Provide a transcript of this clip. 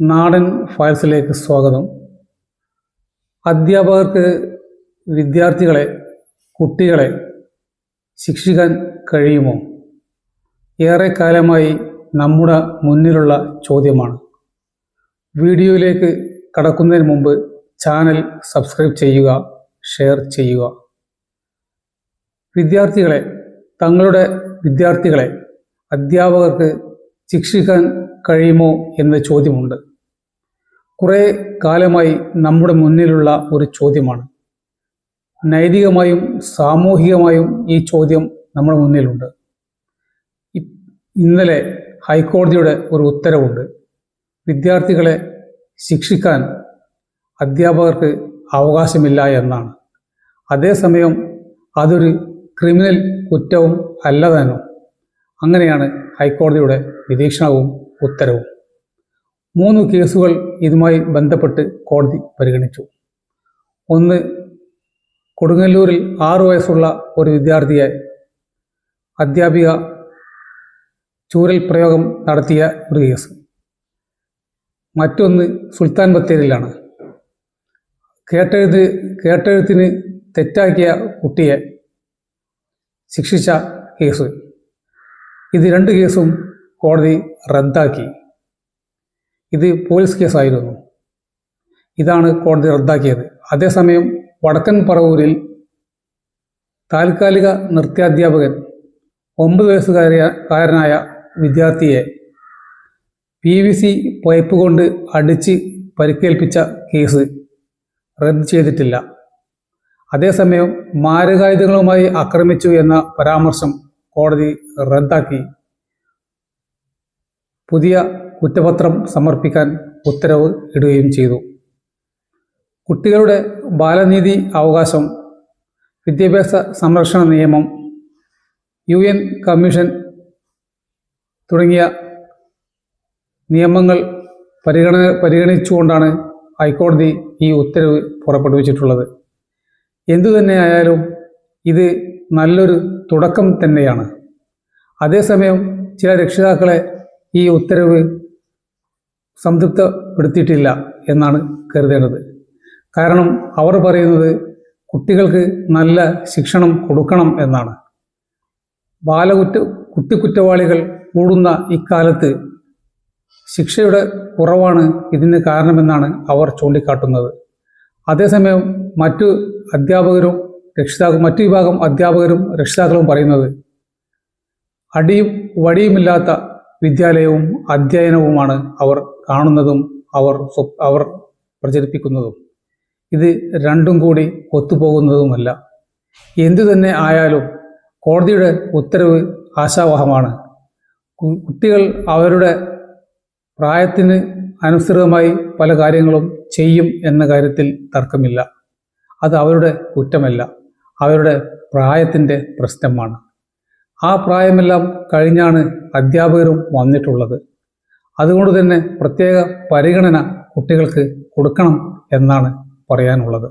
നാടൻ ഫയൽസിലേക്ക് സ്വാഗതം. അധ്യാപകർക്ക് വിദ്യാർത്ഥികളെ, കുട്ടികളെ ശിക്ഷിക്കാൻ കഴിയുമോ? ഏറെക്കാലമായി നമ്മുടെ മുന്നിലുള്ള ചോദ്യമാണ്. വീഡിയോയിലേക്ക് കടക്കുന്നതിന് മുമ്പ് ചാനൽ സബ്സ്ക്രൈബ് ചെയ്യുക, ഷെയർ ചെയ്യുക. തങ്ങളുടെ വിദ്യാർത്ഥികളെ അധ്യാപകർക്ക് ശിക്ഷിക്കാൻ കഴിയുമോ എന്ന ചോദ്യമുണ്ട്. കുറേ കാലമായി നമ്മുടെ മുന്നിലുള്ള ഒരു ചോദ്യമാണ്. നൈതികമായും സാമൂഹികമായും ഈ ചോദ്യം നമ്മുടെ മുന്നിലുണ്ട്. ഇന്നലെ ഹൈക്കോടതിയുടെ ഒരു ഉത്തരവുണ്ട്. വിദ്യാർത്ഥികളെ ശിക്ഷിക്കാൻ അധ്യാപകർക്ക് അവകാശമില്ല എന്നാണ്. അതേസമയം അതൊരു ക്രിമിനൽ കുറ്റവും അല്ലതാനും. അങ്ങനെയാണ് ഹൈക്കോടതിയുടെ നിരീക്ഷണവും ഉത്തരവും. 3 കേസുകൾ ഇതുമായി ബന്ധപ്പെട്ട് കോടതി പരിഗണിച്ചു. ഒന്ന്, കൊടുങ്ങല്ലൂരിൽ 6 വയസ്സുള്ള ഒരു വിദ്യാർത്ഥിയെ അധ്യാപിക ചൂരൽ പ്രയോഗം നടത്തിയ ഒരു കേസ്. മറ്റൊന്ന് സുൽത്താൻ ബത്തേരിയിലാണ്. കേട്ടെഴുത്തിന് തെറ്റാക്കിയ കുട്ടിയെ ശിക്ഷിച്ച കേസ്. ഇത് 2 കേസും കോടതി റദ്ദാക്കി. ഇത് പോലീസ് കേസായിരുന്നു. ഇതാണ് കോടതി റദ്ദാക്കിയത്. അതേസമയം വടക്കൻ പറവൂരിൽ താൽക്കാലിക നൃത്യാധ്യാപകൻ 9 വയസ്സുകാരനായ വിദ്യാർത്ഥിയെ PVC പൈപ്പ് കൊണ്ട് അടിച്ച് പരിക്കേൽപ്പിച്ച കേസ് റദ്ദ് ചെയ്തിട്ടില്ല. അതേസമയം മാരകായുധങ്ങളുമായി ആക്രമിച്ചു എന്ന പരാമർശം കോടതി റദ്ദാക്കി പുതിയ കുറ്റപത്രം സമർപ്പിക്കാൻ ഉത്തരവ് ഇടുകയും ചെയ്തു. കുട്ടികളുടെ ബാലനീതി അവകാശം, വിദ്യാഭ്യാസ സംരക്ഷണ നിയമം, UN കമ്മീഷൻ തുടങ്ങിയ നിയമങ്ങൾ പരിഗണിച്ചുകൊണ്ടാണ് ഹൈക്കോടതി ഈ ഉത്തരവ് പുറപ്പെടുവിച്ചിട്ടുള്ളത്. എന്തുതന്നെയായാലും ഇത് നല്ലൊരു തുടക്കം തന്നെയാണ്. അതേസമയം ചില രക്ഷിതാക്കളെ ഈ ഉത്തരവ് സംതൃപ്തപ്പെടുത്തിയിട്ടില്ല എന്നാണ് കരുതേണ്ടത്. കാരണം അവർ പറയുന്നത് കുട്ടികൾക്ക് നല്ല ശിക്ഷണം കൊടുക്കണം എന്നാണ്. കുറ്റവാളികൾ കൂടുന്ന ഇക്കാലത്ത് ശിക്ഷയുടെ കുറവാണ് ഇതിന് കാരണമെന്നാണ് അവർ ചൂണ്ടിക്കാട്ടുന്നത്. അതേസമയം മറ്റു വിഭാഗം അധ്യാപകരും രക്ഷിതാക്കളും പറയുന്നത് അടിയും വടിയുമില്ലാത്ത വിദ്യാലയവും അധ്യയനവുമാണ് അവർ കാണുന്നതും അവർ പ്രചരിപ്പിക്കുന്നതും. ഇത് രണ്ടും കൂടി ഒത്തുപോകുന്നതുമല്ല. എന്തു തന്നെ ആയാലും കോടതിയുടെ ഉത്തരവ് ആശാവഹമാണ്. കുട്ടികൾ അവരുടെ പ്രായത്തിന് അനുസൃതമായി പല കാര്യങ്ങളും ചെയ്യും എന്ന കാര്യത്തിൽ തർക്കമില്ല. അത് അവരുടെ കുറ്റമല്ല, അവരുടെ പ്രായത്തിൻ്റെ പ്രശ്നമാണ്. ആ പ്രായമെല്ലാം കഴിഞ്ഞാണ് അധ്യാപകരും വന്നിട്ടുള്ളത്. അതുകൊണ്ട് തന്നെ പ്രത്യേക പരിഗണന കുട്ടികൾക്ക് കൊടുക്കണം എന്നാണ് പറയാനുള്ളത്.